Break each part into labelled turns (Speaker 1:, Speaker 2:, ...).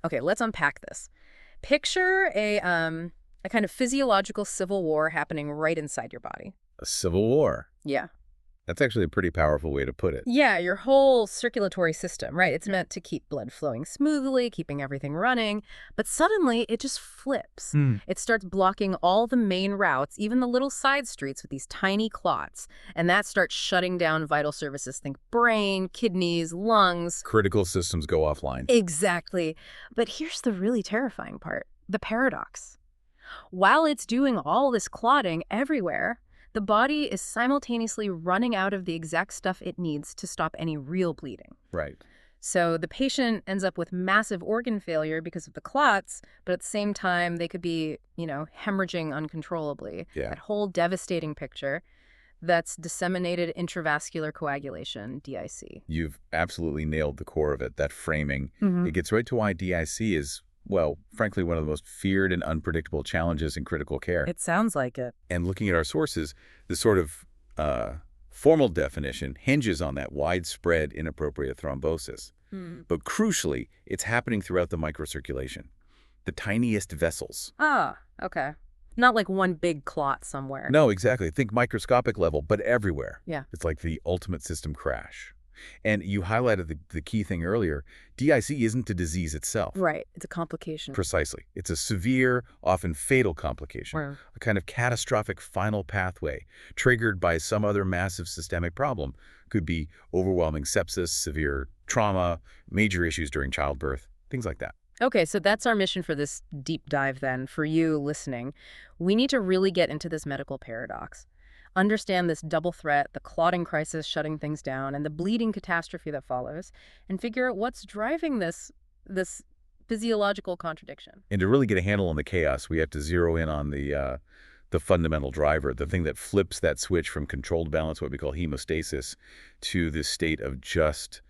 Speaker 1: Okay, let's unpack this. Picture a kind of physiological civil war happening right inside your body.
Speaker 2: A civil war.
Speaker 1: Yeah.
Speaker 2: That's actually a pretty powerful way to put it.
Speaker 1: Yeah, your whole circulatory system, right? It's meant to keep blood flowing smoothly, keeping everything running. But suddenly, it just flips. It starts blocking all the main routes, even the little side streets with these tiny clots. And that starts shutting down vital services. Think brain, kidneys, lungs.
Speaker 2: Critical systems go offline.
Speaker 1: Exactly. But here's the really terrifying part, the paradox. While it's doing all this clotting everywhere, the body is simultaneously running out of the exact stuff it needs to stop any real bleeding.
Speaker 2: Right.
Speaker 1: So the patient ends up with massive organ failure because of the clots, but at the same time, they could be, hemorrhaging uncontrollably.
Speaker 2: Yeah.
Speaker 1: That whole devastating picture. That's disseminated intravascular coagulation, DIC.
Speaker 2: You've absolutely nailed the core of it, that framing. It gets right to why DIC is, well, frankly, one of the most feared and unpredictable challenges in critical care.
Speaker 1: It sounds like it.
Speaker 2: And looking at our sources, the sort of formal definition hinges on that widespread inappropriate thrombosis. But crucially, it's happening throughout the microcirculation, the tiniest vessels.
Speaker 1: Ah, okay. Not like one big clot somewhere.
Speaker 2: No, exactly. Think microscopic level, but everywhere.
Speaker 1: Yeah.
Speaker 2: It's like the ultimate system crash. And you highlighted the key thing earlier. DIC isn't a disease itself.
Speaker 1: Right. It's a complication.
Speaker 2: Precisely. It's a severe, often fatal complication,
Speaker 1: Wow.
Speaker 2: a kind of catastrophic final pathway triggered by some other massive systemic problem. Could be overwhelming sepsis, severe trauma, major issues during childbirth, things like that.
Speaker 1: Okay, so that's our mission for this deep dive then, for you listening. We need to really get into this medical paradox. Understand this double threat, the clotting crisis shutting things down, and the bleeding catastrophe that follows, and figure out what's driving this physiological contradiction.
Speaker 2: And to really get a handle on the chaos, we have to zero in on the fundamental driver, the thing that flips that switch from controlled balance, what we call hemostasis, to this state of just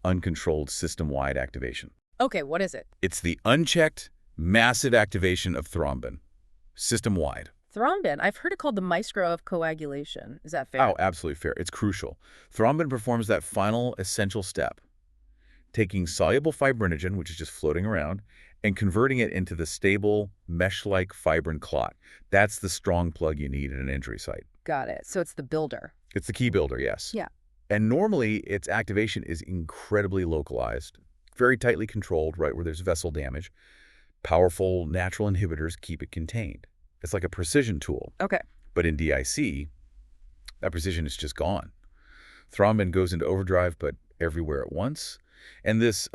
Speaker 2: uncontrolled system-wide activation.
Speaker 1: Okay, what is it?
Speaker 2: It's the unchecked, massive activation of thrombin, system-wide.
Speaker 1: Thrombin. I've heard it called the maestro of coagulation. Is that fair?
Speaker 2: Oh, absolutely fair. It's crucial. Thrombin performs that final essential step, taking soluble fibrinogen, which is just floating around, and converting it into the stable, mesh-like fibrin clot. That's the strong plug you need at an injury site.
Speaker 1: Got it. So it's the builder.
Speaker 2: It's the key builder, yes.
Speaker 1: Yeah.
Speaker 2: And normally, its activation is incredibly localized, very tightly controlled, right where there's vessel damage. Powerful natural inhibitors keep it contained. It's like a precision tool.
Speaker 1: Okay.
Speaker 2: But in DIC, that precision is just gone. Thrombin goes into overdrive, but everywhere at once. And this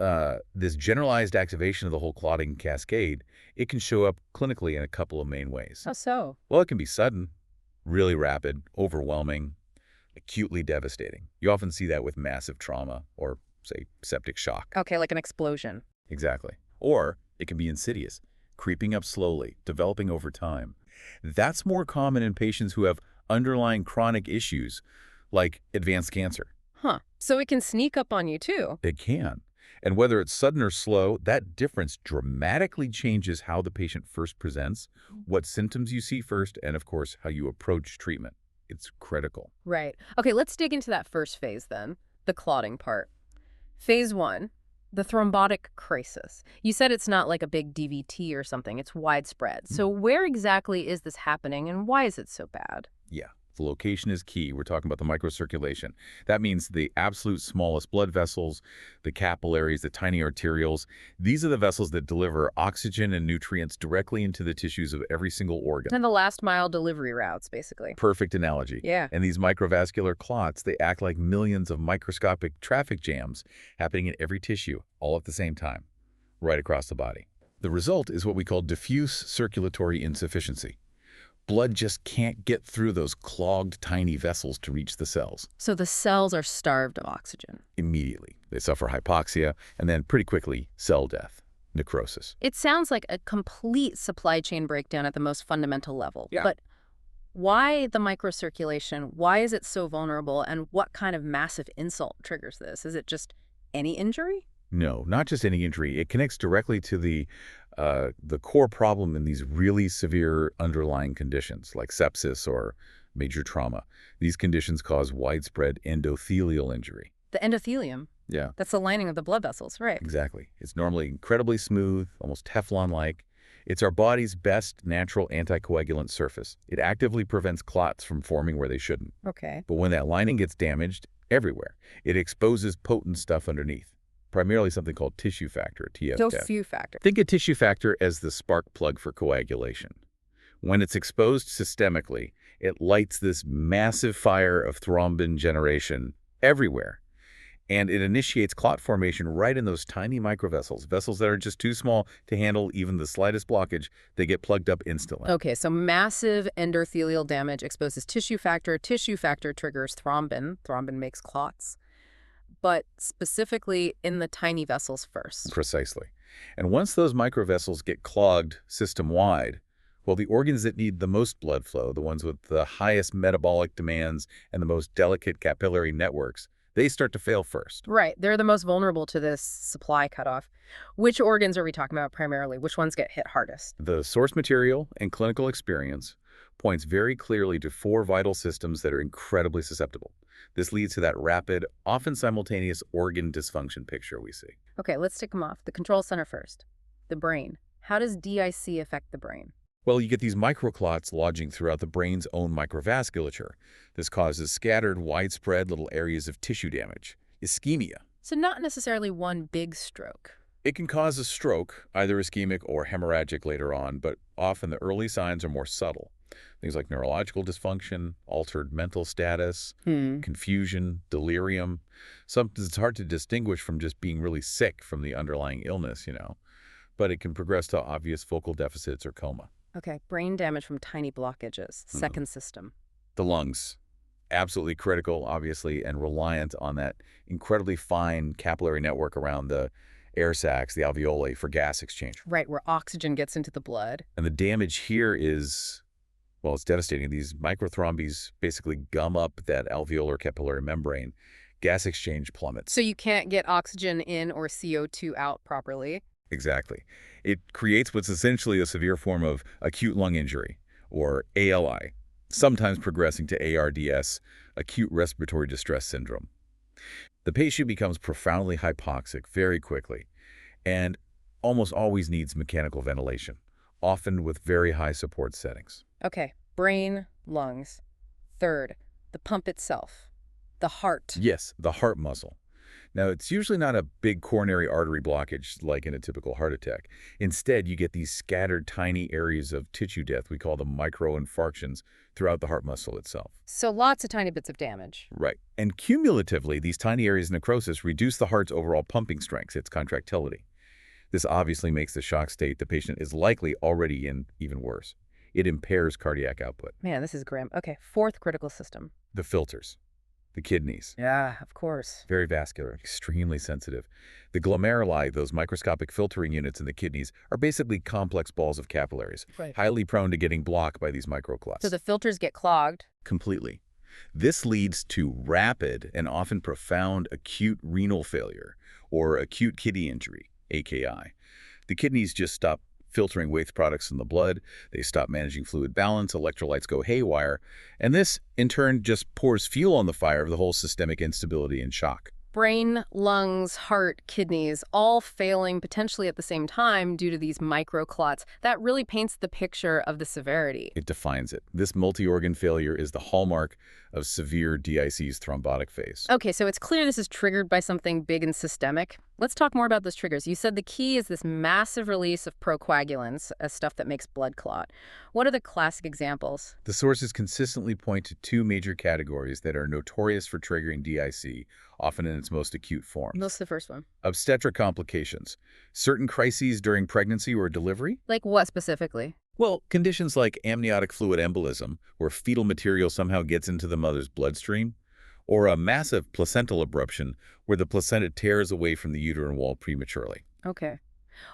Speaker 2: generalized activation of the whole clotting cascade, it can show up clinically in a couple of main ways.
Speaker 1: How so?
Speaker 2: Well, it can be sudden, really rapid, overwhelming, acutely devastating. You often see that with massive trauma or, say, septic shock.
Speaker 1: Okay, like an explosion.
Speaker 2: Exactly. Or it can be insidious, creeping up slowly, developing over time. That's more common in patients who have underlying chronic issues like advanced cancer.
Speaker 1: Huh. So it can sneak up on you too.
Speaker 2: It can. And whether it's sudden or slow, that difference dramatically changes how the patient first presents, what symptoms you see first, and of course, how you approach treatment. It's critical.
Speaker 1: Right. Okay, let's dig into that first phase then, the clotting part. Phase 1, the thrombotic crisis. You said it's not like a big DVT or something, it's widespread. So where exactly is this happening and why is it so bad?
Speaker 2: Yeah, the location is key. We're talking about the microcirculation. That means the absolute smallest blood vessels, the capillaries, the tiny arterioles. These are the vessels that deliver oxygen and nutrients directly into the tissues of every single organ.
Speaker 1: And the last mile delivery routes, basically.
Speaker 2: Perfect analogy.
Speaker 1: Yeah.
Speaker 2: And these microvascular clots, they act like millions of microscopic traffic jams happening in every tissue, all at the same time, right across the body. The result is what we call diffuse circulatory insufficiency. Blood just can't get through those clogged tiny vessels to reach the cells.
Speaker 1: So the cells are starved of oxygen.
Speaker 2: Immediately. They suffer hypoxia, and then pretty quickly, cell death, necrosis.
Speaker 1: It sounds like a complete supply chain breakdown at the most fundamental level.
Speaker 2: Yeah.
Speaker 1: But why the microcirculation? Why is it so vulnerable? And what kind of massive insult triggers this? Is it just any injury?
Speaker 2: No, not just any injury. It connects directly to the core problem in these really severe underlying conditions like sepsis or major trauma. These conditions cause widespread endothelial injury.
Speaker 1: The endothelium?
Speaker 2: Yeah,
Speaker 1: That's the lining of the blood vessels, right?
Speaker 2: exactly. It's normally incredibly smooth, almost Teflon-like. It's our body's best natural anticoagulant surface. It actively prevents clots from forming where they shouldn't.
Speaker 1: Okay.
Speaker 2: But when that lining gets damaged everywhere, it exposes potent stuff underneath, primarily something called tissue factor, TFF.
Speaker 1: Few factor.
Speaker 2: Think of tissue factor as the spark plug for coagulation. When it's exposed systemically, it lights this massive fire of thrombin generation everywhere. And it initiates clot formation right in those tiny microvessels, vessels that are just too small to handle even the slightest blockage. They get plugged up instantly.
Speaker 1: Okay, so massive endothelial damage exposes tissue factor. Tissue factor triggers thrombin. Thrombin makes clots. But specifically in the tiny vessels first.
Speaker 2: Precisely. And once those microvessels get clogged system-wide, well, the organs that need the most blood flow, the ones with the highest metabolic demands and the most delicate capillary networks, they start to fail first.
Speaker 1: Right. They're the most vulnerable to this supply cutoff. Which organs are we talking about primarily? Which ones get hit hardest?
Speaker 2: The source material and clinical experience points very clearly to 4 vital systems that are incredibly susceptible. This leads to that rapid, often simultaneous organ dysfunction picture we see.
Speaker 1: Okay, let's tick them off. The control center first. The brain. How does DIC affect the brain?
Speaker 2: Well, you get these microclots lodging throughout the brain's own microvasculature. This causes scattered, widespread little areas of tissue damage, ischemia.
Speaker 1: So not necessarily one big stroke.
Speaker 2: It can cause a stroke, either ischemic or hemorrhagic later on, but often the early signs are more subtle. Things like neurological dysfunction, altered mental status, confusion, delirium. Something that's hard to distinguish from just being really sick from the underlying illness, But it can progress to obvious focal deficits or coma.
Speaker 1: Okay, brain damage from tiny blockages. Second system.
Speaker 2: The lungs, absolutely critical, obviously, and reliant on that incredibly fine capillary network around the air sacs, the alveoli, for gas exchange.
Speaker 1: Right, where oxygen gets into the blood.
Speaker 2: And the damage here is, well, it's devastating. These microthrombes basically gum up that alveolar capillary membrane. Gas exchange plummets.
Speaker 1: So you can't get oxygen in or CO2 out properly.
Speaker 2: Exactly. It creates what's essentially a severe form of acute lung injury, or ALI, sometimes progressing to ARDS, acute respiratory distress syndrome. The patient becomes profoundly hypoxic very quickly and almost always needs mechanical ventilation, often with very high support settings.
Speaker 1: Okay, brain, lungs. Third, the pump itself. The heart.
Speaker 2: Yes, the heart muscle. Now, it's usually not a big coronary artery blockage like in a typical heart attack. Instead, you get these scattered tiny areas of tissue death, we call them microinfarctions, throughout the heart muscle itself.
Speaker 1: So lots of tiny bits of damage.
Speaker 2: Right. And cumulatively, these tiny areas of necrosis reduce the heart's overall pumping strength, its contractility. This obviously makes the shock state the patient is likely already in even worse. It impairs cardiac output.
Speaker 1: Man, this is grim. Okay, fourth critical system.
Speaker 2: The filters. The kidneys.
Speaker 1: Yeah, of course.
Speaker 2: Very vascular, extremely sensitive. The glomeruli, those microscopic filtering units in the kidneys, are basically complex balls of capillaries, highly prone to getting blocked by these microclots.
Speaker 1: So the filters get clogged.
Speaker 2: Completely. This leads to rapid and often profound acute renal failure, or acute kidney injury, AKI. The kidneys just stop filtering waste products in the blood, they stop managing fluid balance, electrolytes go haywire, and this, in turn, just pours fuel on the fire of the whole systemic instability and shock.
Speaker 1: Brain, lungs, heart, kidneys, all failing potentially at the same time due to these microclots. That really paints the picture of the severity.
Speaker 2: It defines it. This multi-organ failure is the hallmark of severe DIC's thrombotic phase.
Speaker 1: Okay, so it's clear this is triggered by something big and systemic. Let's talk more about those triggers. You said the key is this massive release of procoagulants, a stuff that makes blood clot. What are the classic examples?
Speaker 2: The sources consistently point to 2 major categories that are notorious for triggering DIC, often in its most acute forms.
Speaker 1: What's the first one?
Speaker 2: Obstetric complications. Certain crises during pregnancy or delivery.
Speaker 1: Like what specifically?
Speaker 2: Well, conditions like amniotic fluid embolism, where fetal material somehow gets into the mother's bloodstream, or a massive placental abruption, where the placenta tears away from the uterine wall prematurely.
Speaker 1: Okay.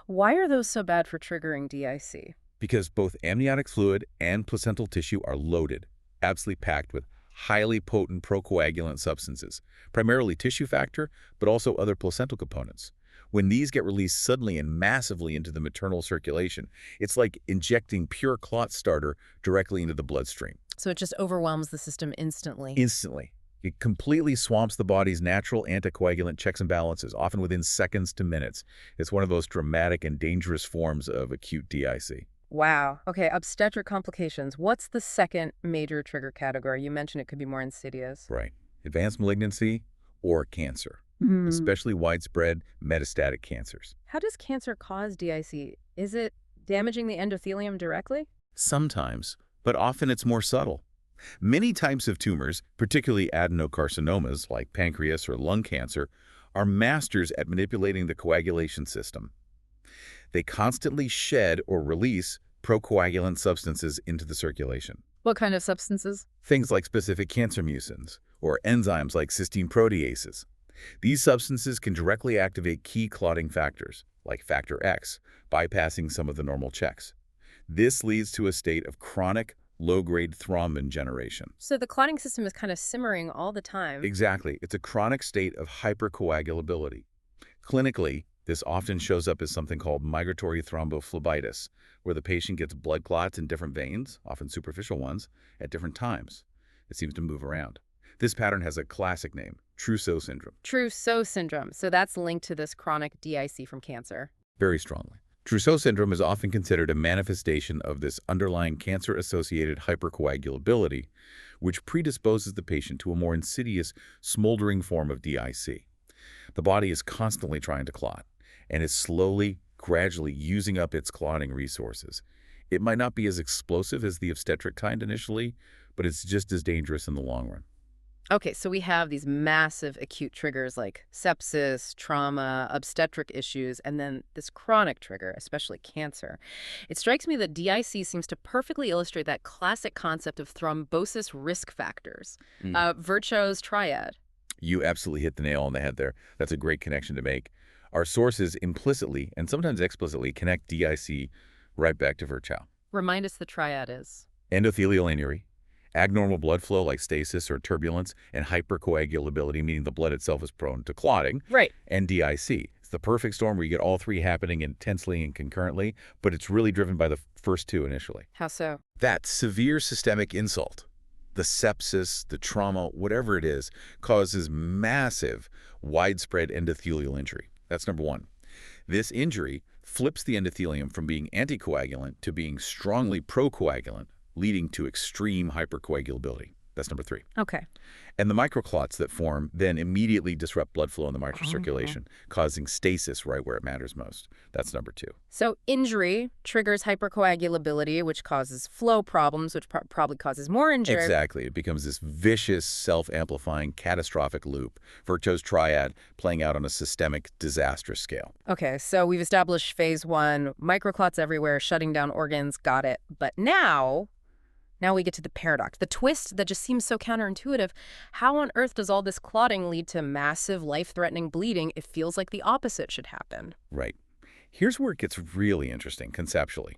Speaker 1: Why are those so bad for triggering DIC?
Speaker 2: Because both amniotic fluid and placental tissue are loaded, absolutely packed with highly potent procoagulant substances, primarily tissue factor, but also other placental components. When these get released suddenly and massively into the maternal circulation, it's like injecting pure clot starter directly into the bloodstream.
Speaker 1: So it just overwhelms the system instantly.
Speaker 2: Instantly. It completely swamps the body's natural anticoagulant checks and balances, often within seconds to minutes. It's one of those dramatic and dangerous forms of acute DIC.
Speaker 1: Wow. Okay, obstetric complications. What's the second major trigger category? You mentioned it could be more insidious.
Speaker 2: Right. Advanced malignancy or cancer,
Speaker 1: Hmm.
Speaker 2: especially widespread metastatic cancers.
Speaker 1: How does cancer cause DIC? Is it damaging the endothelium directly?
Speaker 2: Sometimes, but often it's more subtle. Many types of tumors, particularly adenocarcinomas like pancreas or lung cancer, are masters at manipulating the coagulation system. They constantly shed or release procoagulant substances into the circulation.
Speaker 1: What kind of substances?
Speaker 2: Things like specific cancer mucins or enzymes like cysteine proteases. These substances can directly activate key clotting factors, like factor X, bypassing some of the normal checks. This leads to a state of chronic, low-grade thrombin generation.
Speaker 1: So the clotting system is kind of simmering all the time.
Speaker 2: Exactly. It's a chronic state of hypercoagulability. Clinically, this often shows up as something called migratory thrombophlebitis, where the patient gets blood clots in different veins, often superficial ones, at different times. It seems to move around. This pattern has a classic name, Trousseau syndrome.
Speaker 1: Trousseau syndrome. So that's linked to this chronic DIC from cancer.
Speaker 2: Very strongly. Trousseau syndrome is often considered a manifestation of this underlying cancer-associated hypercoagulability, which predisposes the patient to a more insidious, smoldering form of DIC. The body is constantly trying to clot, and is slowly, gradually using up its clotting resources. It might not be as explosive as the obstetric kind initially, but it's just as dangerous in the long run.
Speaker 1: Okay, so we have these massive acute triggers like sepsis, trauma, obstetric issues, and then this chronic trigger, especially cancer. It strikes me that DIC seems to perfectly illustrate that classic concept of thrombosis risk factors, Virchow's triad.
Speaker 2: You absolutely hit the nail on the head there. That's a great connection to make. Our sources implicitly and sometimes explicitly connect DIC right back to Virchow.
Speaker 1: Remind us the triad is.
Speaker 2: Endothelial injury, abnormal blood flow like stasis or turbulence, and hypercoagulability, meaning the blood itself is prone to clotting,
Speaker 1: Right.
Speaker 2: and DIC. It's the perfect storm where you get all three happening intensely and concurrently, but it's really driven by the first two initially.
Speaker 1: How so?
Speaker 2: That severe systemic insult, the sepsis, the trauma, whatever it is, causes massive, widespread endothelial injury. That's number one. This injury flips the endothelium from being anticoagulant to being strongly procoagulant, leading to extreme hypercoagulability. That's number three.
Speaker 1: Okay.
Speaker 2: And the microclots that form then immediately disrupt blood flow in the microcirculation, causing stasis right where it matters most. That's number two.
Speaker 1: So injury triggers hypercoagulability, which causes flow problems, which probably causes more injury.
Speaker 2: Exactly. It becomes this vicious, self-amplifying, catastrophic loop. Virchow's triad playing out on a systemic, disastrous scale.
Speaker 1: Okay, so we've established phase one, microclots everywhere, shutting down organs, got it. But now we get to the paradox, the twist that just seems so counterintuitive. How on earth does all this clotting lead to massive, life-threatening bleeding? It feels like the opposite should happen.
Speaker 2: Right. Here's where it gets really interesting conceptually.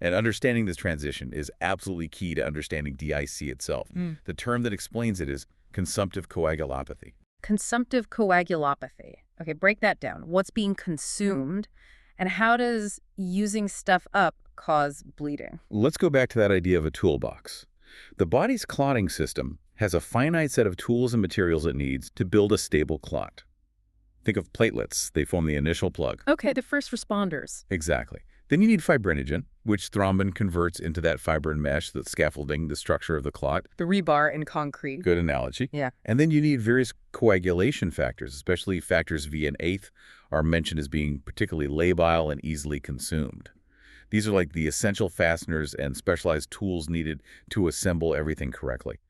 Speaker 2: And understanding this transition is absolutely key to understanding DIC itself. The term that explains it is consumptive coagulopathy.
Speaker 1: Consumptive coagulopathy. Okay, break that down. What's being consumed, and how does using stuff up cause bleeding?
Speaker 2: Let's go back to that idea of a toolbox. The body's clotting system has a finite set of tools and materials it needs to build a stable clot. Think of platelets. They form the initial plug.
Speaker 1: Okay, the first responders.
Speaker 2: Exactly. Then you need fibrinogen, which thrombin converts into that fibrin mesh, the scaffolding, the structure of the clot.
Speaker 1: The rebar in concrete.
Speaker 2: Good analogy.
Speaker 1: Yeah.
Speaker 2: And then you need various coagulation factors, especially factors V and 8 are mentioned as being particularly labile and easily consumed. These are like the essential fasteners and specialized tools needed to assemble everything correctly.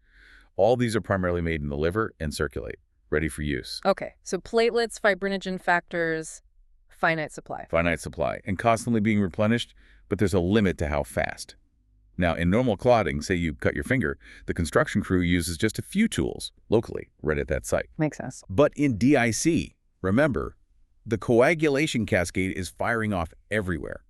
Speaker 2: All these are primarily made in the liver and circulate, ready for use.
Speaker 1: Okay, so platelets, fibrinogen factors, finite supply.
Speaker 2: Finite supply, and constantly being replenished, but there's a limit to how fast. Now, in normal clotting, say you cut your finger, the construction crew uses just a few tools locally, right at that site.
Speaker 1: Makes sense.
Speaker 2: But in DIC, remember, the coagulation cascade is firing off everywhere.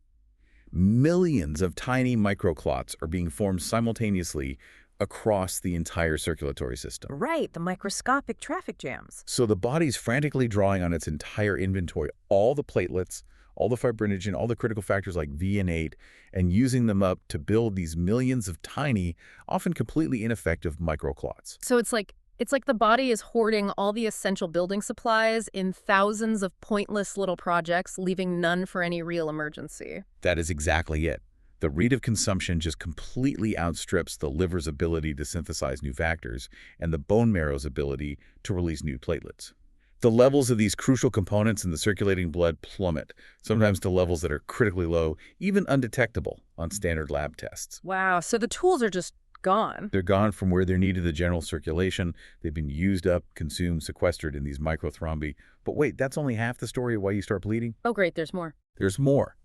Speaker 2: Millions of tiny microclots are being formed simultaneously across the entire circulatory system.
Speaker 1: Right, the microscopic traffic jams.
Speaker 2: So the body's frantically drawing on its entire inventory, all the platelets, all the fibrinogen, all the critical factors like V and 8, and using them up to build these millions of tiny, often completely ineffective microclots.
Speaker 1: So it's like It's like the body is hoarding all the essential building supplies in thousands of pointless little projects, leaving none for any real emergency.
Speaker 2: That is exactly it. The rate of consumption just completely outstrips the liver's ability to synthesize new factors and the bone marrow's ability to release new platelets. The levels of these crucial components in the circulating blood plummet, sometimes to levels that are critically low, even undetectable on standard lab tests.
Speaker 1: Wow, so the tools are just gone.
Speaker 2: They're gone from where they're needed in the general circulation. They've been used up, consumed, sequestered in these microthrombi. But wait, that's only half the story of why you start bleeding.
Speaker 1: Oh, great, there's more.
Speaker 2: There's more.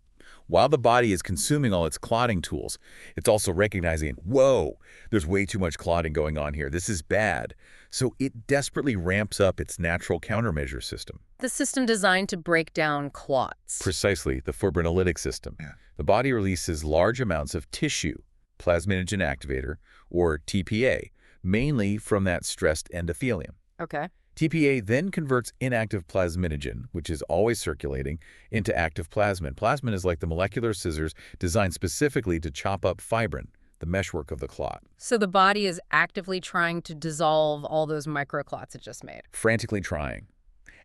Speaker 2: While the body is consuming all its clotting tools, it's also recognizing, whoa, there's way too much clotting going on here. This is bad. So it desperately ramps up its natural countermeasure system.
Speaker 1: The system designed to break down clots.
Speaker 2: Precisely, the fibrinolytic system.
Speaker 3: Yeah.
Speaker 2: The body releases large amounts of tissue, plasminogen activator, or TPA, mainly from that stressed endothelium.
Speaker 1: Okay.
Speaker 2: TPA then converts inactive plasminogen, which is always circulating, into active plasmin. Plasmin is like the molecular scissors designed specifically to chop up fibrin, the meshwork of the clot.
Speaker 1: So the body is actively trying to dissolve all those microclots it just made.
Speaker 2: Frantically trying.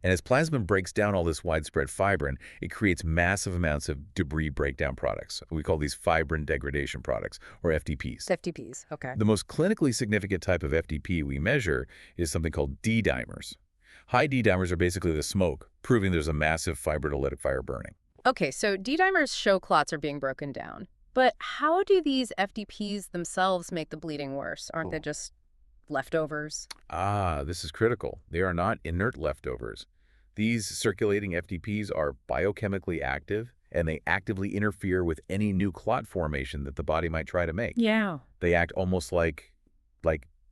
Speaker 2: And as plasmin breaks down all this widespread fibrin, it creates massive amounts of debris breakdown products. We call these fibrin degradation products, or FDPs.
Speaker 1: FTPs, okay.
Speaker 2: The most clinically significant type of FDP we measure is something called D-dimers. High D-dimers are basically the smoke, proving there's a massive fibrinolytic fire burning.
Speaker 1: Okay, so D-dimers show clots are being broken down. But how do these FDPs themselves make the bleeding worse? Aren't they just leftovers?
Speaker 2: This is critical. They are not inert leftovers. These circulating FDPs are biochemically active, and they actively interfere with any new clot formation that the body might try to make.
Speaker 1: Yeah.
Speaker 2: They act almost like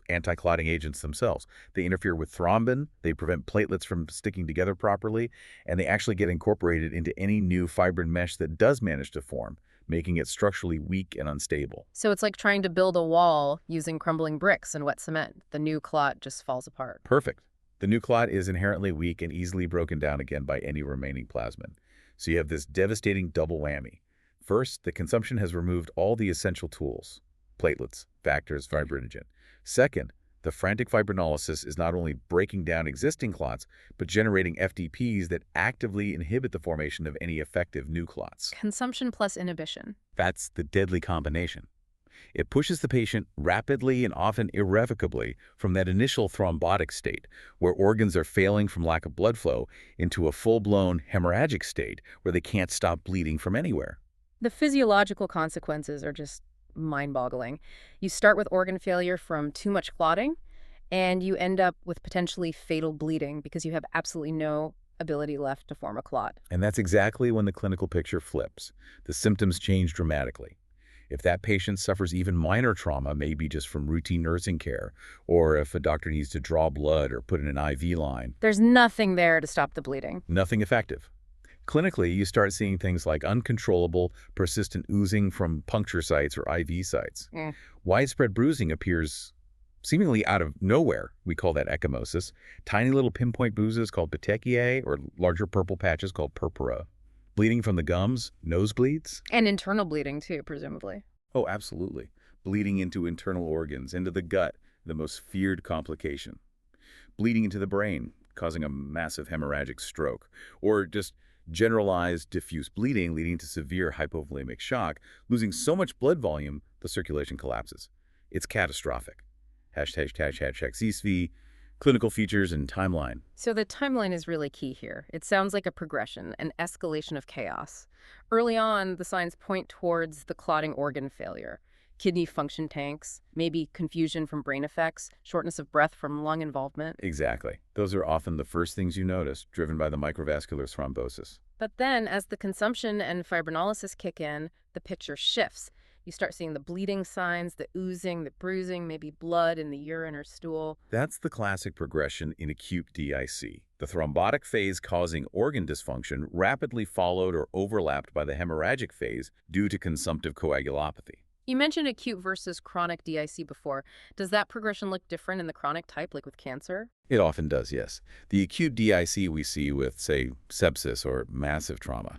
Speaker 2: anti-clotting agents themselves. They interfere with thrombin, they prevent platelets from sticking together properly, and they actually get incorporated into any new fibrin mesh that does manage to form, making it structurally weak and unstable.
Speaker 1: So it's like trying to build a wall using crumbling bricks and wet cement. The new clot just falls apart.
Speaker 2: Perfect. The new clot is inherently weak and easily broken down again by any remaining plasmin. So you have this devastating double whammy. First, the consumption has removed all the essential tools, platelets, factors, fibrinogen. Second, the frantic fibrinolysis is not only breaking down existing clots, but generating FDPs that actively inhibit the formation of any effective new clots.
Speaker 1: Consumption plus inhibition.
Speaker 2: That's the deadly combination. It pushes the patient rapidly and often irrevocably from that initial thrombotic state, where organs are failing from lack of blood flow, into a full-blown hemorrhagic state where they can't stop bleeding from anywhere.
Speaker 1: The physiological consequences are just mind-boggling. You start with organ failure from too much clotting, and you end up with potentially fatal bleeding because you have absolutely no ability left to form a clot.
Speaker 2: And that's exactly when the clinical picture flips. The symptoms change dramatically. If that patient suffers even minor trauma, maybe just from routine nursing care, or if a doctor needs to draw blood or put in an IV line,
Speaker 1: There's nothing there to stop the bleeding.
Speaker 2: nothing effective. Clinically, you start seeing things like uncontrollable, persistent oozing from puncture sites or IV sites. Widespread bruising appears seemingly out of nowhere. We call that ecchymosis. Tiny little pinpoint bruises called petechiae, or larger purple patches called purpura. Bleeding from the gums, nosebleeds.
Speaker 1: And internal bleeding, too, presumably.
Speaker 2: Oh, absolutely. Bleeding into internal organs, into the gut, the most feared complication. Bleeding into the brain, causing a massive hemorrhagic stroke. Or just generalized diffuse bleeding leading to severe hypovolemic shock, losing so much blood volume, the circulation collapses. It's catastrophic. Hashtag CSV, clinical features and timeline.
Speaker 1: So the timeline is really key here. It sounds like a progression, an escalation of chaos. Early on, the signs point towards the clotting organ failure, kidney function tanks, maybe confusion from brain effects, shortness of breath from lung involvement.
Speaker 2: Exactly. Those are often the first things you notice, driven by the microvascular thrombosis.
Speaker 1: But then, as the consumption and fibrinolysis kick in, the picture shifts. You start seeing the bleeding signs, the oozing, the bruising, maybe blood in the urine or stool.
Speaker 2: That's the classic progression in acute DIC. The thrombotic phase causing organ dysfunction rapidly followed or overlapped by the hemorrhagic phase due to consumptive coagulopathy.
Speaker 1: You mentioned acute versus chronic DIC before. Does that progression look different in the chronic type, like with cancer?
Speaker 2: It often does, yes. The acute DIC we see with, say, sepsis or massive trauma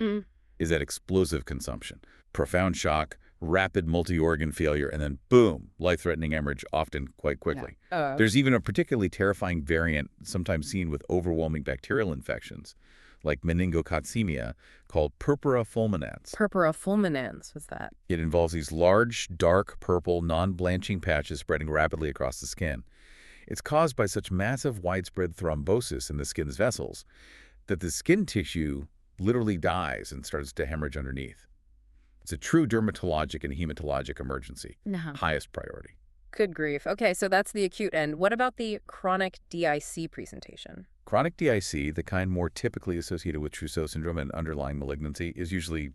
Speaker 2: is that explosive consumption. Profound shock, rapid multi-organ failure, and then boom, life-threatening hemorrhage, often quite quickly.
Speaker 1: Yeah.
Speaker 2: There's even a particularly terrifying variant sometimes seen with overwhelming bacterial infections, like meningococcemia, called purpura fulminans.
Speaker 1: Purpura fulminans, what's that?
Speaker 2: It involves these large, dark, purple, non-blanching patches spreading rapidly across the skin. It's caused by such massive, widespread thrombosis in the skin's vessels that the skin tissue literally dies and starts to hemorrhage underneath. It's a true dermatologic and hematologic emergency.
Speaker 1: No.
Speaker 2: Highest priority.
Speaker 1: Good grief. Okay, so that's the acute end. What about the chronic DIC presentation?
Speaker 2: Chronic DIC, the kind more typically associated with Trousseau syndrome and underlying malignancy, is usually,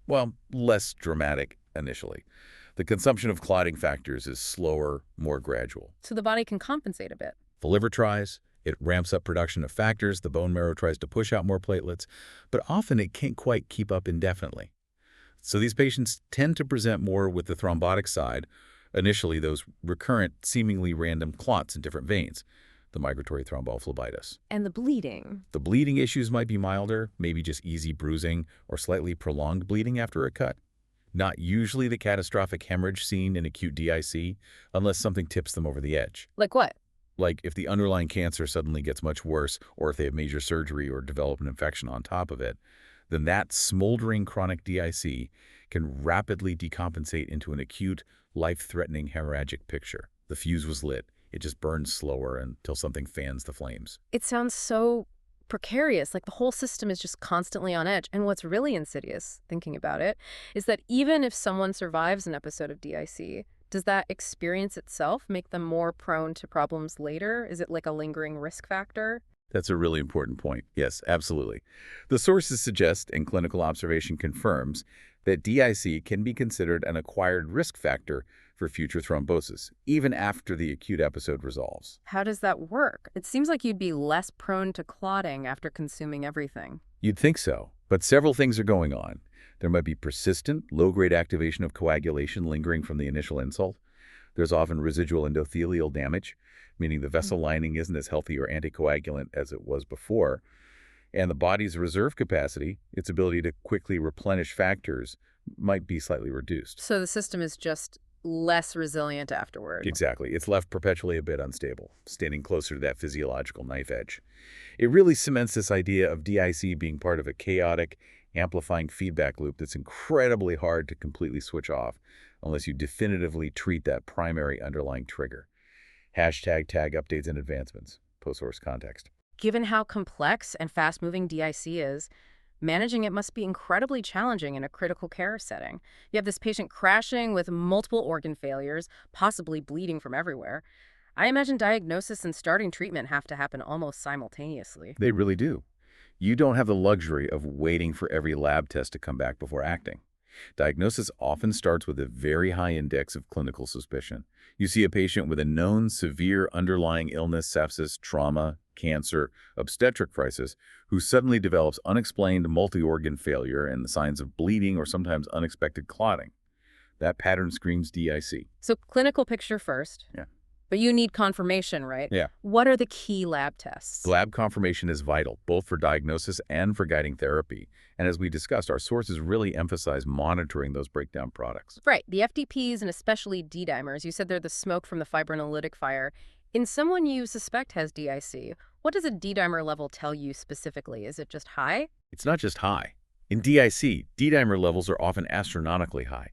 Speaker 2: well, less dramatic initially. The consumption of clotting factors is slower, more gradual.
Speaker 1: So the body can compensate a bit.
Speaker 2: The liver tries, it ramps up production of factors, the bone marrow tries to push out more platelets, but often it can't quite keep up indefinitely. So these patients tend to present more with the thrombotic side, initially those recurrent, seemingly random clots in different veins, the migratory thrombophlebitis.
Speaker 1: And the bleeding.
Speaker 2: The bleeding issues might be milder, maybe just easy bruising or slightly prolonged bleeding after a cut. Not usually the catastrophic hemorrhage seen in acute DIC, unless something tips them over the edge.
Speaker 1: Like what?
Speaker 2: Like if the underlying cancer suddenly gets much worse, or if they have major surgery or develop an infection on top of it, then that smoldering chronic DIC can rapidly decompensate into an acute, life-threatening hemorrhagic picture. The fuse was lit. It just burns slower until something fans the flames.
Speaker 1: It sounds so precarious, like the whole system is just constantly on edge. And what's really insidious, thinking about it, is that even if someone survives an episode of DIC, does that experience itself make them more prone to problems later? Is it like a lingering risk factor?
Speaker 2: That's a really important point. Yes, absolutely. The sources suggest, and clinical observation confirms, that DIC can be considered an acquired risk factor for future thrombosis, even after the acute episode resolves.
Speaker 1: How does that work? It seems like you'd be less prone to clotting after consuming everything.
Speaker 2: You'd think so, but several things are going on. There might be persistent, low-grade activation of coagulation lingering from the initial insult. There's often residual endothelial damage, meaning the vessel lining isn't as healthy or anticoagulant as it was before. And the body's reserve capacity, its ability to quickly replenish factors, might be slightly reduced.
Speaker 1: So the system is just less resilient afterward.
Speaker 2: Exactly. It's left perpetually a bit unstable, standing closer to that physiological knife edge. It really cements this idea of DIC being part of a chaotic, amplifying feedback loop that's incredibly hard to completely switch off unless you definitively treat that primary underlying trigger. Hashtag tag updates and advancements. Post-source context.
Speaker 1: Given how complex and fast-moving DIC is, managing it must be incredibly challenging in a critical care setting. You have this patient crashing with multiple organ failures, possibly bleeding from everywhere. I imagine diagnosis and starting treatment have to happen almost simultaneously.
Speaker 2: They really do. You don't have the luxury of waiting for every lab test to come back before acting. Diagnosis often starts with a very high index of clinical suspicion. You see a patient with a known severe underlying illness, sepsis, trauma, cancer, obstetric crisis, who suddenly develops unexplained multi-organ failure and the signs of bleeding or sometimes unexpected clotting. That pattern screams DIC.
Speaker 1: So clinical picture first.
Speaker 2: Yeah.
Speaker 1: But you need confirmation, right?
Speaker 2: Yeah.
Speaker 1: What are the key lab tests?
Speaker 2: Lab confirmation is vital, both for diagnosis and for guiding therapy. And as we discussed, our sources really emphasize monitoring those breakdown products.
Speaker 1: Right. The FDPs and especially D-dimers, you said they're the smoke from the fibrinolytic fire. In someone you suspect has DIC, what does a D-dimer level tell you specifically? Is it just high?
Speaker 2: It's not just high. In DIC, D-dimer levels are often astronomically high,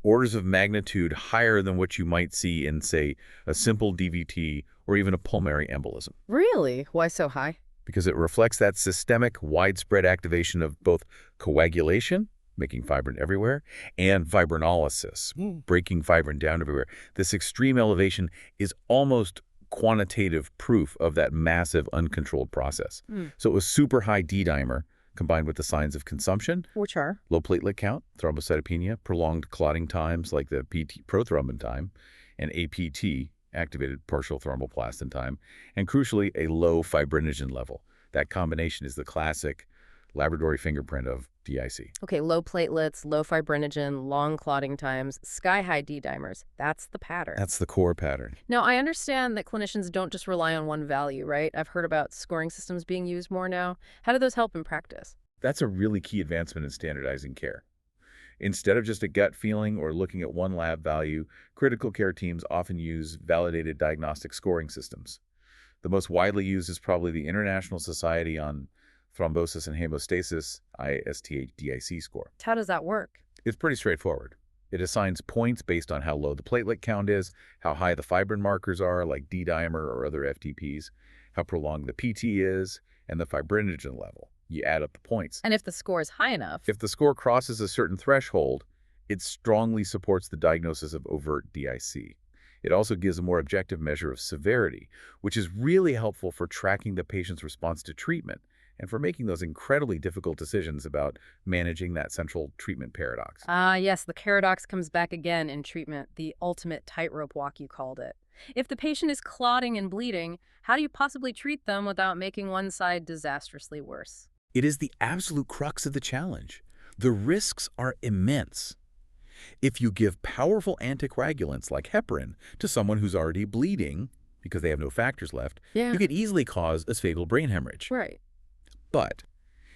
Speaker 2: orders of magnitude higher than what you might see in, say, a simple DVT or even a pulmonary embolism.
Speaker 1: Really? Why so high?
Speaker 2: Because it reflects that systemic, widespread activation of both coagulation, making fibrin everywhere, and fibrinolysis, breaking fibrin down everywhere. This extreme elevation is almost quantitative proof of that massive, uncontrolled process. So it was super high D-dimer, combined with the signs of consumption,
Speaker 1: Which are?
Speaker 2: low platelet count, thrombocytopenia, prolonged clotting times like the PT prothrombin time, and APT, activated partial thromboplastin time, and crucially, a low fibrinogen level. That combination is the classic laboratory fingerprint of DIC.
Speaker 1: Okay, low platelets, low fibrinogen, long clotting times, sky-high D-dimers. That's the pattern.
Speaker 2: That's the core pattern.
Speaker 1: Now, I understand that clinicians don't just rely on one value, right? I've heard about scoring systems being used more now. How do those help in practice?
Speaker 2: That's a really key advancement in standardizing care. Instead of just a gut feeling or looking at one lab value, critical care teams often use validated diagnostic scoring systems. The most widely used is probably the International Society on Thrombosis and Hemostasis, ISTH-DIC score.
Speaker 1: How does that work?
Speaker 2: It's pretty straightforward. It assigns points based on how low the platelet count is, how high the fibrin markers are, like D-dimer or other FTPs, how prolonged the PT is, and the fibrinogen level. You add up the points.
Speaker 1: And if the score is high enough?
Speaker 2: If the score crosses a certain threshold, it strongly supports the diagnosis of overt DIC. It also gives a more objective measure of severity, which is really helpful for tracking the patient's response to treatment and for making those incredibly difficult decisions about managing that central treatment paradox.
Speaker 1: Yes, the paradox comes back again in treatment, the ultimate tightrope walk you called it. If the patient is clotting and bleeding, how do you possibly treat them without making one side disastrously worse?
Speaker 2: It is the absolute crux of the challenge. The risks are immense. If you give powerful anticoagulants like heparin to someone who's already bleeding because they have no factors left, you could easily cause a fatal brain hemorrhage.
Speaker 1: Right.
Speaker 2: But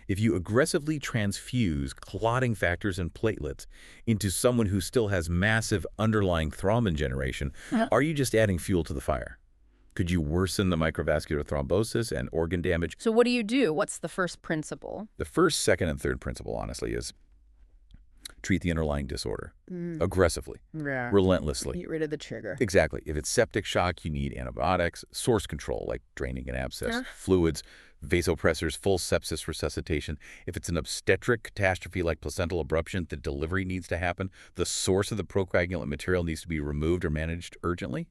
Speaker 2: if you aggressively transfuse clotting factors and platelets into someone who still has massive underlying thrombin generation, are you just adding fuel to the fire? Could you worsen the microvascular thrombosis and organ damage?
Speaker 1: So what do you do? What's the first principle?
Speaker 2: The first, second, and third principle, honestly, is treat the underlying disorder aggressively, relentlessly.
Speaker 1: Get rid of the trigger.
Speaker 2: Exactly. If it's septic shock, you need antibiotics, source control, like draining an abscess, fluids, vasopressors, full sepsis resuscitation. If it's an obstetric catastrophe like placental abruption, the delivery needs to happen. The source of the procoagulant material needs to be removed or managed urgently.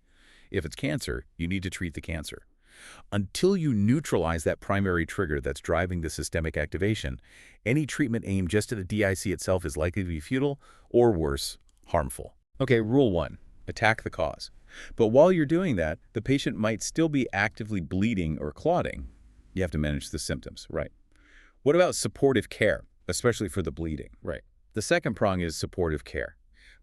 Speaker 2: If it's cancer, you need to treat the cancer. Until you neutralize that primary trigger that's driving the systemic activation, any treatment aimed just at the DIC itself is likely to be futile or, worse, harmful. Okay, rule 1, attack the cause. But while you're doing that, the patient might still be actively bleeding or clotting. You have to manage the symptoms, right? What about supportive care, especially for the bleeding? Right. The second prong is supportive care.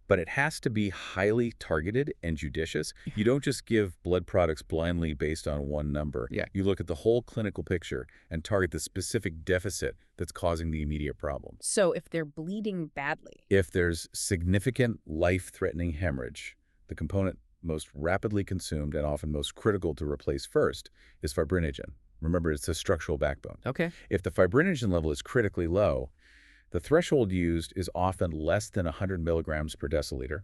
Speaker 2: But it has to be highly targeted and judicious. You don't just give blood products blindly based on one number. You look at the whole clinical picture and target the specific deficit that's causing the immediate problem.
Speaker 1: So if they're bleeding badly?
Speaker 2: If there's significant life-threatening hemorrhage, the component most rapidly consumed and often most critical to replace first is fibrinogen. Remember, it's a structural backbone.
Speaker 1: Okay.
Speaker 2: If the fibrinogen level is critically low, the threshold used is often less than 100 milligrams per deciliter,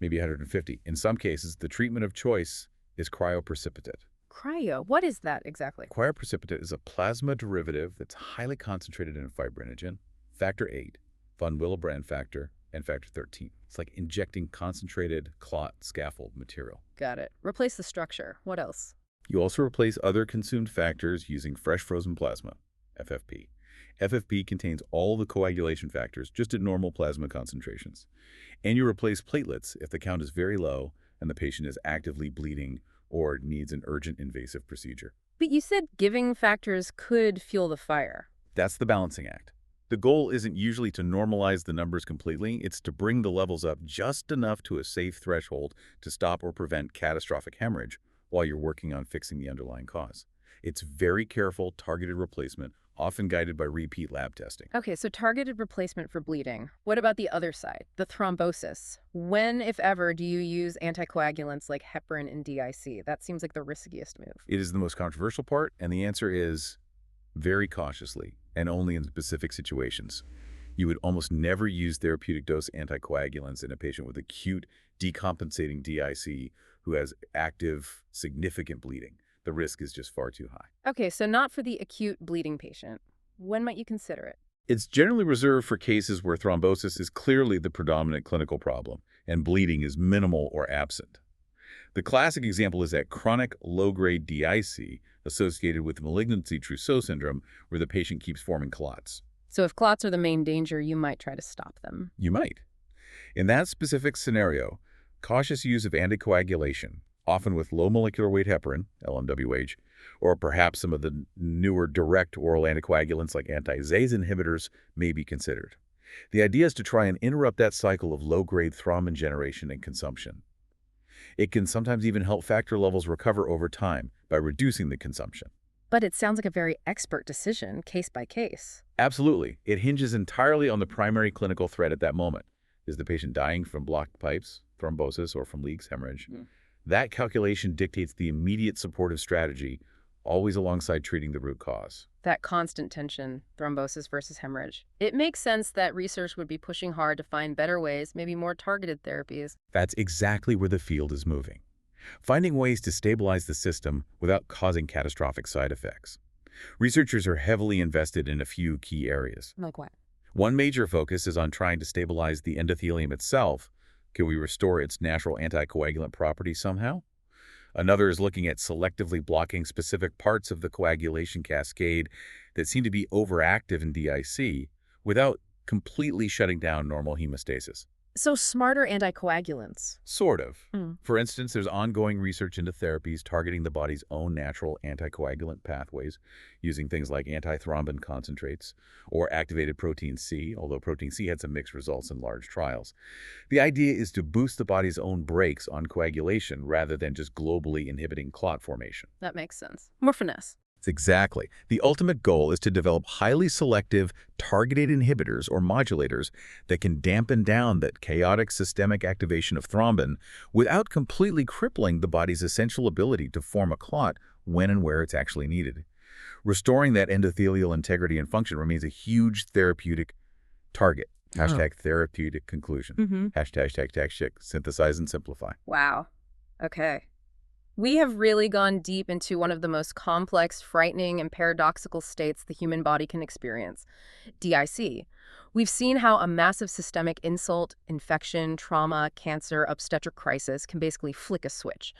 Speaker 2: maybe 150. In some cases, the treatment of choice is cryoprecipitate.
Speaker 1: Cryo? What is that exactly?
Speaker 2: Cryoprecipitate is a plasma derivative that's highly concentrated in fibrinogen, factor 8, von Willebrand factor, and factor 13. It's like injecting concentrated clot scaffold material.
Speaker 1: Got it. Replace the structure. What else?
Speaker 2: You also replace other consumed factors using fresh frozen plasma, FFP. FFP contains all the coagulation factors just at normal plasma concentrations. And you replace platelets if the count is very low and the patient is actively bleeding or needs an urgent invasive procedure.
Speaker 1: But you said giving factors could fuel the fire.
Speaker 2: That's the balancing act. The goal isn't usually to normalize the numbers completely, it's to bring the levels up just enough to a safe threshold to stop or prevent catastrophic hemorrhage while you're working on fixing the underlying cause. It's very careful, targeted replacement, often guided by repeat lab testing.
Speaker 1: Okay, so targeted replacement for bleeding. What about the other side, the thrombosis? When, if ever, do you use anticoagulants like heparin and DIC? That seems like the riskiest move.
Speaker 2: It is the most controversial part, and the answer is very cautiously and only in specific situations. You would almost never use therapeutic dose anticoagulants in a patient with acute decompensating DIC who has active, significant bleeding. The risk is just far too high.
Speaker 1: Okay, so not for the acute bleeding patient. When might you consider it?
Speaker 2: It's generally reserved for cases where thrombosis is clearly the predominant clinical problem and bleeding is minimal or absent. The classic example is that chronic low-grade DIC associated with malignancy trousseau syndrome where the patient keeps forming clots.
Speaker 1: So if clots are the main danger, you might try to stop them.
Speaker 2: You might. In that specific scenario, cautious use of anticoagulation, often with low molecular weight heparin, LMWH, or perhaps some of the newer direct oral anticoagulants like anti-Zase inhibitors may be considered. The idea is to try and interrupt that cycle of low-grade thrombin generation and consumption. It can sometimes even help factor levels recover over time by reducing the consumption.
Speaker 1: But it sounds like a very expert decision, case by case.
Speaker 2: Absolutely. It hinges entirely on the primary clinical threat at that moment. Is the patient dying from blocked pipes, thrombosis, or from leaks, hemorrhage? That calculation dictates the immediate supportive strategy, always alongside treating the root cause.
Speaker 1: That constant tension, thrombosis versus hemorrhage. It makes sense that research would be pushing hard to find better ways, maybe more targeted therapies.
Speaker 2: That's exactly where the field is moving. Finding ways to stabilize the system without causing catastrophic side effects. Researchers are heavily invested in a few key areas.
Speaker 1: Like what?
Speaker 2: One major focus is on trying to stabilize the endothelium itself. Can we restore its natural anticoagulant properties somehow? Another is looking at selectively blocking specific parts of the coagulation cascade that seem to be overactive in DIC without completely shutting down normal hemostasis.
Speaker 1: So smarter anticoagulants.
Speaker 2: Sort of. For instance, there's ongoing research into therapies targeting the body's own natural anticoagulant pathways using things like antithrombin concentrates or activated protein C, although protein C had some mixed results in large trials. The idea is to boost the body's own brakes on coagulation rather than just globally inhibiting clot formation.
Speaker 1: That makes sense. More finesse.
Speaker 2: Exactly. The ultimate goal is to develop highly selective, targeted inhibitors or modulators that can dampen down that chaotic systemic activation of thrombin without completely crippling the body's essential ability to form a clot when and where it's actually needed. Restoring that endothelial integrity and function remains a huge therapeutic target. Hashtag therapeutic conclusion. Hashtag synthesize and simplify.
Speaker 1: Wow. Okay. We have really gone deep into one of the most complex, frightening, and paradoxical states the human body can experience, DIC. We've seen how a massive systemic insult, infection, trauma, cancer, obstetric crisis can basically flick a switch,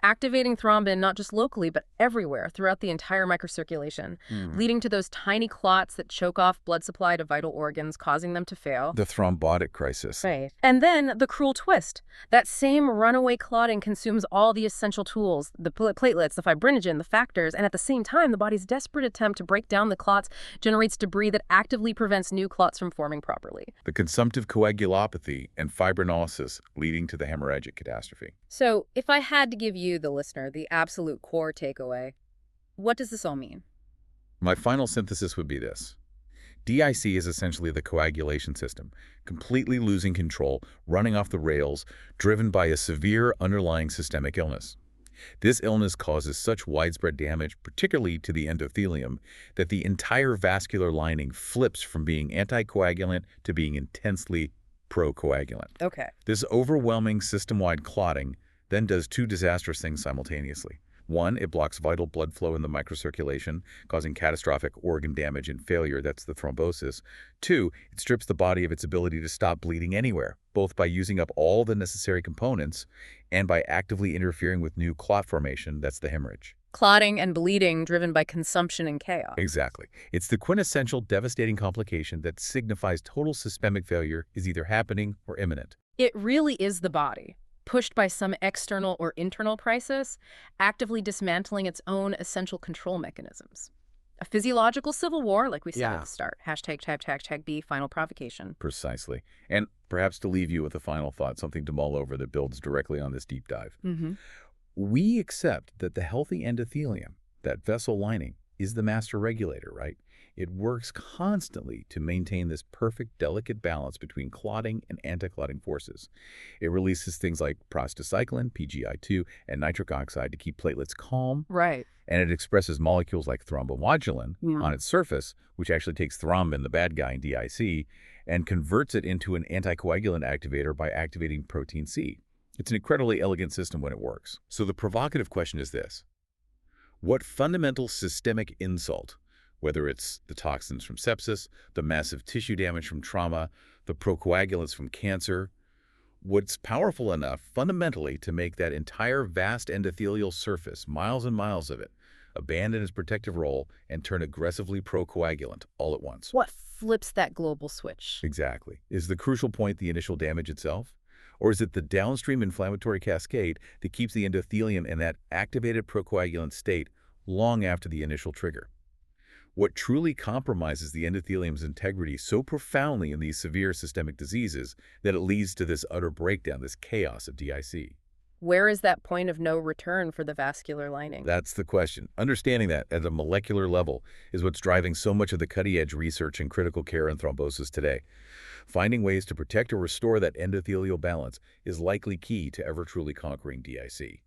Speaker 1: activating thrombin not just locally, but everywhere throughout the entire microcirculation, leading to those tiny clots that choke off blood supply to vital organs, causing them to fail.
Speaker 2: The thrombotic crisis.
Speaker 1: Right. And then the cruel twist. That same runaway clotting consumes all the essential tools, the platelets, the fibrinogen, the factors, and at the same time, the body's desperate attempt to break down the clots generates debris that actively prevents new clots from forming properly.
Speaker 2: The consumptive coagulopathy and fibrinolysis leading to the hemorrhagic catastrophe.
Speaker 1: So, if I had to give you, the listener, the absolute core takeaway, what does this all mean?
Speaker 2: My final synthesis would be this. DIC is essentially the coagulation system, completely losing control, running off the rails, driven by a severe underlying systemic illness. This illness causes such widespread damage, particularly to the endothelium, that the entire vascular lining flips from being anticoagulant to being intensely procoagulant.
Speaker 1: Okay.
Speaker 2: This overwhelming system-wide clotting then does two disastrous things simultaneously. One, it blocks vital blood flow in the microcirculation, causing catastrophic organ damage and failure, that's the thrombosis. Two, it strips the body of its ability to stop bleeding anywhere, both by using up all the necessary components and by actively interfering with new clot formation, that's the hemorrhage.
Speaker 1: Clotting and bleeding driven by consumption and chaos.
Speaker 2: Exactly. It's the quintessential devastating complication that signifies total systemic failure is either happening or imminent.
Speaker 1: It really is the body, pushed by some external or internal crisis, actively dismantling its own essential control mechanisms. A physiological civil war, like we said at the start. Hashtag B, final provocation.
Speaker 2: Precisely. And perhaps to leave you with a final thought, something to mull over that builds directly on this deep dive. We accept that the healthy endothelium, that vessel lining, is the master regulator, right? It works constantly to maintain this perfect, delicate balance between clotting and anti-clotting forces. It releases things like prostacyclin, PGI2, and nitric oxide to keep platelets calm.
Speaker 1: Right.
Speaker 2: And it expresses molecules like thromboembolic on its surface, which actually takes thrombin, the bad guy in DIC, and converts it into an anticoagulant activator by activating protein C. It's an incredibly elegant system when it works. So the provocative question is this. What fundamental systemic insult, whether it's the toxins from sepsis, the massive tissue damage from trauma, the procoagulants from cancer, what's powerful enough fundamentally to make that entire vast endothelial surface, miles and miles of it, abandon its protective role and turn aggressively procoagulant all at once?
Speaker 1: What flips that global switch?
Speaker 2: Exactly. Is the crucial point the initial damage itself? Or is it the downstream inflammatory cascade that keeps the endothelium in that activated procoagulant state long after the initial trigger? What truly compromises the endothelium's integrity so profoundly in these severe systemic diseases that it leads to this utter breakdown, this chaos of DIC?
Speaker 1: Where is that point of no return for the vascular lining?
Speaker 2: That's the question. Understanding that at a molecular level is what's driving so much of the cutting-edge research in critical care and thrombosis today. Finding ways to protect or restore that endothelial balance is likely key to ever truly conquering DIC.